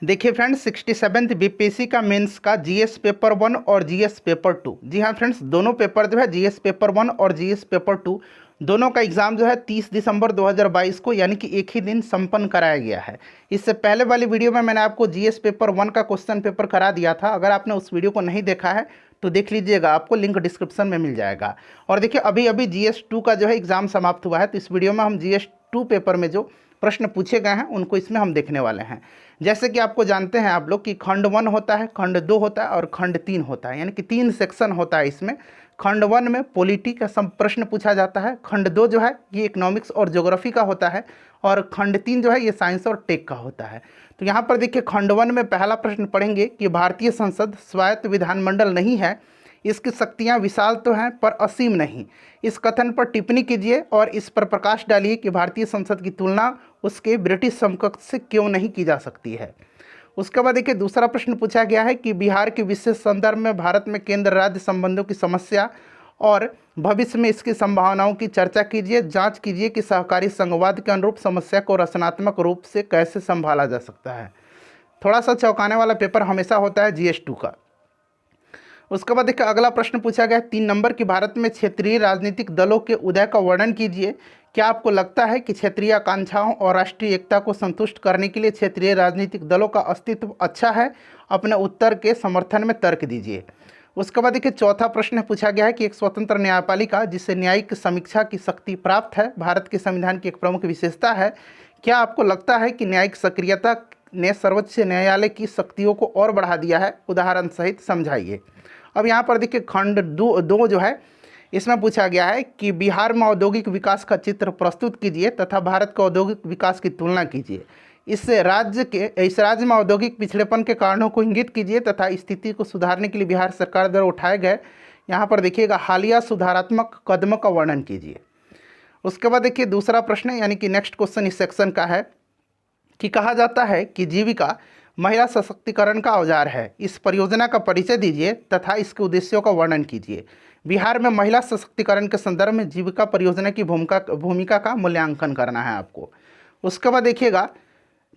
देखिए friends, 67th BPSC का mains का जीएस पेपर 1 और जीएस पेपर 2, जी हाँ फ्रेंड्स, दोनों पेपर जो है जीएस पेपर 1 और जीएस पेपर 2 दोनों का एग्ज़ाम जो है 30 दिसंबर 2022 को यानी कि एक ही दिन संपन्न कराया गया है। इससे पहले वाली वीडियो में मैंने आपको जीएस पेपर 1 का क्वेश्चन पेपर करा दिया था। अगर आपने उस वीडियो को नहीं देखा है तो देख लीजिएगा, आपको लिंक डिस्क्रिप्शन में मिल जाएगा। और देखिए, अभी अभी जीएस 2 का जो है एग्ज़ाम समाप्त हुआ है, तो इस वीडियो में हम जीएस 2 पेपर में जो प्रश्न पूछे गए हैं उनको इसमें हम देखने वाले हैं। जैसे कि आपको जानते हैं आप लोग कि खंड 1 होता है, खंड 2 होता है और खंड 3 होता है, यानी कि 3 सेक्शन होता है इसमें। खंड 1 में पॉलिटी का सब प्रश्न पूछा जाता है, खंड 2 जो है ये इकोनॉमिक्स और ज्योग्राफी का होता है, और खंड 3 जो है ये साइंस और टेक का होता है। तो यहाँ पर देखिए, खंड 1 में पहला प्रश्न पढ़ेंगे कि भारतीय संसद स्वायत्त विधानमंडल नहीं है, इसकी शक्तियाँ विशाल तो हैं पर असीम नहीं। इस कथन पर टिप्पणी कीजिए और इस पर प्रकाश डालिए कि भारतीय संसद की तुलना उसके ब्रिटिश समकक्ष से क्यों नहीं की जा सकती है। उसके बाद देखिए, दूसरा प्रश्न पूछा गया है कि बिहार के विशेष संदर्भ में भारत में केंद्र राज्य संबंधों की समस्या और भविष्य में इसकी संभावनाओं की चर्चा कीजिए। जांच कीजिए कि सहकारी संघवाद के अनुरूप समस्या को रचनात्मक रूप से कैसे संभाला जा सकता है। थोड़ा सा चौंकाने वाला पेपर हमेशा होता है जीएस 2 का। उसके बाद देखिए, अगला प्रश्न पूछा गया 3 नंबर की भारत में क्षेत्रीय राजनीतिक दलों के उदय का वर्णन कीजिए। क्या आपको लगता है कि क्षेत्रीय आकांक्षाओं और राष्ट्रीय एकता को संतुष्ट करने के लिए क्षेत्रीय राजनीतिक दलों का अस्तित्व अच्छा है? अपने उत्तर के समर्थन में तर्क दीजिए। उसके बाद देखिए, चौथा प्रश्न पूछा गया है कि एक स्वतंत्र न्यायपालिका जिसे न्यायिक समीक्षा की शक्ति प्राप्त है भारत के संविधान की एक प्रमुख विशेषता है। क्या आपको लगता है कि न्यायिक सक्रियता ने सर्वोच्च न्यायालय की शक्तियों को और बढ़ा दिया है? उदाहरण सहित समझाइए। अब यहाँ पर देखिए, खंड 2 जो है इसमें पूछा गया है कि बिहार में औद्योगिक विकास का चित्र प्रस्तुत कीजिए तथा भारत के औद्योगिक विकास की तुलना कीजिए। इस राज्य में औद्योगिक पिछड़ेपन के कारणों को इंगित कीजिए तथा स्थिति को सुधारने के लिए बिहार सरकार द्वारा उठाए गए, यहाँ पर देखिएगा, हालिया सुधारात्मक कदमों का वर्णन कीजिए। उसके बाद देखिए, दूसरा प्रश्न यानी कि नेक्स्ट क्वेश्चन इस सेक्शन का है कि कहा जाता है कि जीविका महिला सशक्तिकरण का औजार है। इस परियोजना का परिचय दीजिए तथा इसके उद्देश्यों का वर्णन कीजिए। बिहार में महिला सशक्तिकरण के संदर्भ में जीविका परियोजना की भूमिका का मूल्यांकन करना है आपको। उसके बाद देखिएगा,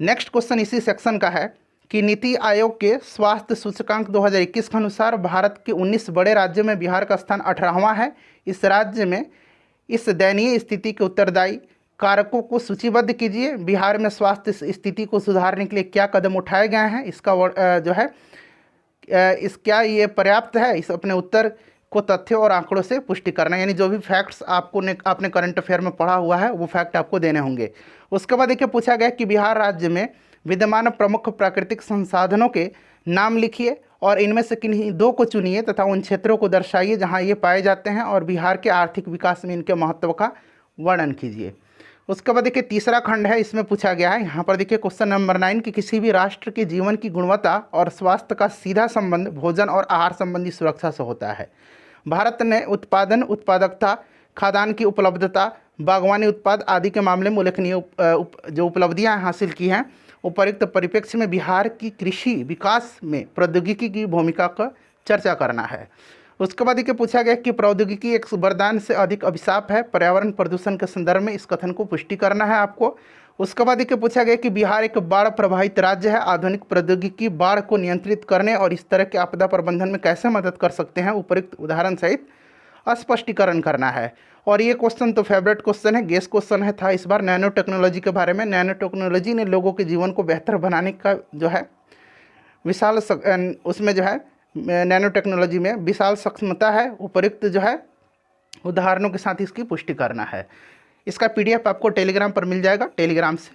नेक्स्ट क्वेश्चन इसी सेक्शन का है कि नीति आयोग के स्वास्थ्य सूचकांक 2021 के अनुसार भारत के 19 बड़े राज्यों में बिहार का स्थान 18वां है। इस राज्य में इस दयनीय स्थिति के उत्तरदायी कारकों को सूचीबद्ध कीजिए। बिहार में स्वास्थ्य स्थिति को सुधारने के लिए क्या कदम उठाए गए हैं? इसका जो है क्या ये पर्याप्त है? इस अपने उत्तर को तथ्यों और आंकड़ों से पुष्टि करना, यानी जो भी फैक्ट्स आपने करंट अफेयर में पढ़ा हुआ है वो फैक्ट आपको देने होंगे। उसके बाद देखिए, पूछा गया कि बिहार राज्य में विद्यमान प्रमुख प्राकृतिक संसाधनों के नाम लिखिए और इनमें से किन्हीं 2 को चुनिए तथा उन क्षेत्रों को दर्शाइए जहाँ ये पाए जाते हैं और बिहार के आर्थिक विकास में इनके महत्व का वर्णन कीजिए। उसके बाद देखिए, तीसरा खंड है, इसमें पूछा गया है, यहाँ पर देखिए क्वेश्चन नंबर 9 कि किसी भी राष्ट्र के जीवन की गुणवत्ता और स्वास्थ्य का सीधा संबंध भोजन और आहार संबंधी सुरक्षा से होता है। भारत ने उत्पादकता, खाद्यान्न की उपलब्धता, बागवानी उत्पाद आदि के मामले में उल्लेखनीय जो उपलब्धियाँ हासिल की हैं। उपर्युक्त परिप्रेक्ष्य में बिहार की कृषि विकास में प्रौद्योगिकी की भूमिका का चर्चा करना है। उसके बाद ये पूछा गया कि प्रौद्योगिकी एक वरदान से अधिक अभिशाप है, पर्यावरण प्रदूषण के संदर्भ में इस कथन को पुष्टि करना है आपको। उसके बाद ये पूछा गया कि बिहार एक बाढ़ प्रभावित राज्य है, आधुनिक प्रौद्योगिकी बाढ़ को नियंत्रित करने और इस तरह के आपदा प्रबंधन में कैसे मदद कर सकते हैं? उपयुक्त उदाहरण सहित स्पष्टीकरण करना है। और ये क्वेश्चन तो फेवरेट क्वेश्चन है, गेस क्वेश्चन है, था इस बार नैनो टेक्नोलॉजी के बारे में। नैनो टेक्नोलॉजी ने लोगों के जीवन को बेहतर बनाने का जो है उसमें जो है नैनो टेक्नोलॉजी में विशाल सक्षमता है। उपयुक्त जो है उदाहरणों के साथ इसकी पुष्टि करना है। इसका PDF आपको टेलीग्राम पर मिल जाएगा, टेलीग्राम से